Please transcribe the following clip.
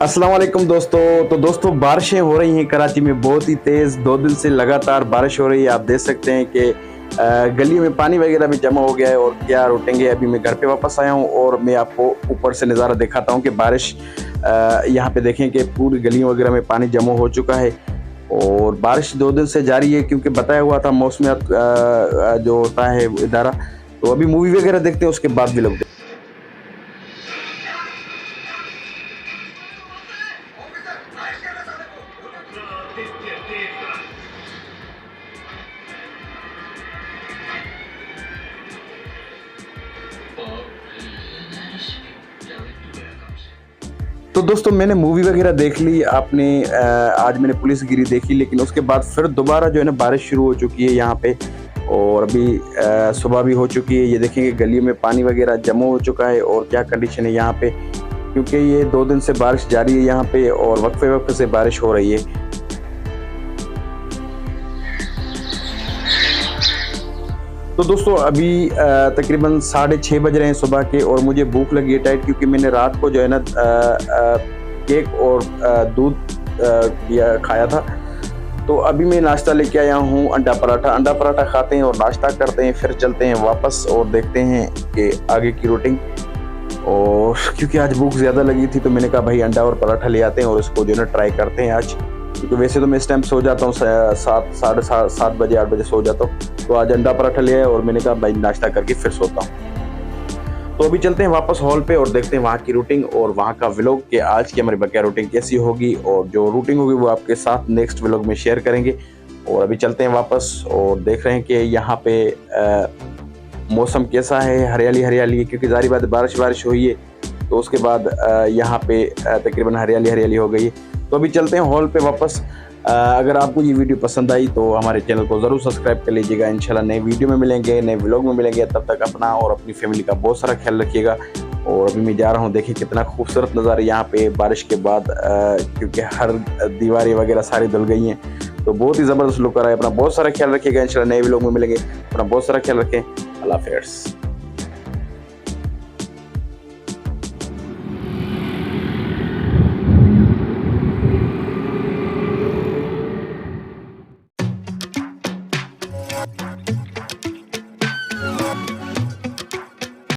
अस्सलाम वालेकुम दोस्तों। तो दोस्तों बारिशें हो रही हैं कराची में बहुत ही तेज़, 2 दिन से लगातार बारिश हो रही है। आप देख सकते हैं कि गलियों में पानी वगैरह भी जमा हो गया है और क्या रुकेंगे। अभी मैं घर पे वापस आया हूँ और मैं आपको ऊपर से नज़ारा दिखाता हूँ कि बारिश यहाँ पे देखें कि पूरी गलियों वगैरह में पानी जमा हो चुका है और बारिश 2 दिन से जारी है क्योंकि बताया हुआ था मौसमियात जो होता है इदारा। तो अभी मूवी वगैरह देखते हैं, उसके बाद भी लोग तो दोस्तों मैंने मूवी वगैरह देख ली। आपने आज मैंने पुलिसगिरी देखी, लेकिन उसके बाद फिर दोबारा जो है ना बारिश शुरू हो चुकी है यहाँ पे और अभी सुबह भी हो चुकी है। ये देखेंगे गलियों में पानी वगैरह जमा हो चुका है और क्या कंडीशन है यहाँ पे, क्योंकि ये 2 दिन से बारिश जारी है यहाँ पे और वक्फे वक्फे से बारिश हो रही है। तो दोस्तों अभी तकरीबन 6:30 बज रहे हैं सुबह के और मुझे भूख लगी है टाइट, क्योंकि मैंने रात को जो है ना केक और दूध खाया था। तो अभी मैं नाश्ता लेके आया हूँ अंडा पराठा खाते हैं और नाश्ता करते हैं, फिर चलते हैं वापस और देखते हैं कि आगे की रूटीन। और क्योंकि आज भूख ज़्यादा लगी थी तो मैंने कहा भाई अंडा और पराठा ले आते हैं और इसको जो है ना ट्राई करते हैं आज, क्योंकि वैसे तो मैं इस टाइम सो जाता हूँ 7 साढ़े 7 बजे 8 बजे सो जाता हूँ। तो आज अंडा पराठा लिया है और मैंने कहा भाई नाश्ता करके फिर सोता हूँ। तो अभी चलते हैं वापस हॉल पे और देखते हैं वहाँ की रूटीन और वहाँ का व्लॉग कि आज की हमारी बकाया रूटीन कैसी होगी, और जो रूटीन होगी वो आपके साथ नेक्स्ट व्लॉग में शेयर करेंगे। और अभी चलते हैं वापस और देख रहे हैं कि यहाँ पे मौसम कैसा है। हरियाली है, क्योंकि जारी बात बारिश हुई है तो उसके बाद यहाँ पे तकरीबन हरियाली हो गई है। तो अभी चलते हैं हॉल पे वापस। अगर आपको ये वीडियो पसंद आई तो हमारे चैनल को ज़रूर सब्सक्राइब कर लीजिएगा। इंशाल्लाह नए वीडियो में मिलेंगे, नए व्लॉग में मिलेंगे। तब तक अपना और अपनी फैमिली का बहुत सारा ख्याल रखिएगा। और अभी मैं जा रहा हूँ, देखिए कितना खूबसूरत नज़ारा यहाँ पे बारिश के बाद, क्योंकि हर दीवारें वगैरह सारी धुल गई हैं तो बहुत ही ज़बरदस्त लुक आ रहा है। अपना बहुत सारा ख्याल रखिएगा। इंशाल्लाह नए व्लॉग में मिलेंगे। अपना बहुत सारा ख्याल रखें। अल्लाह हाफ़िज़।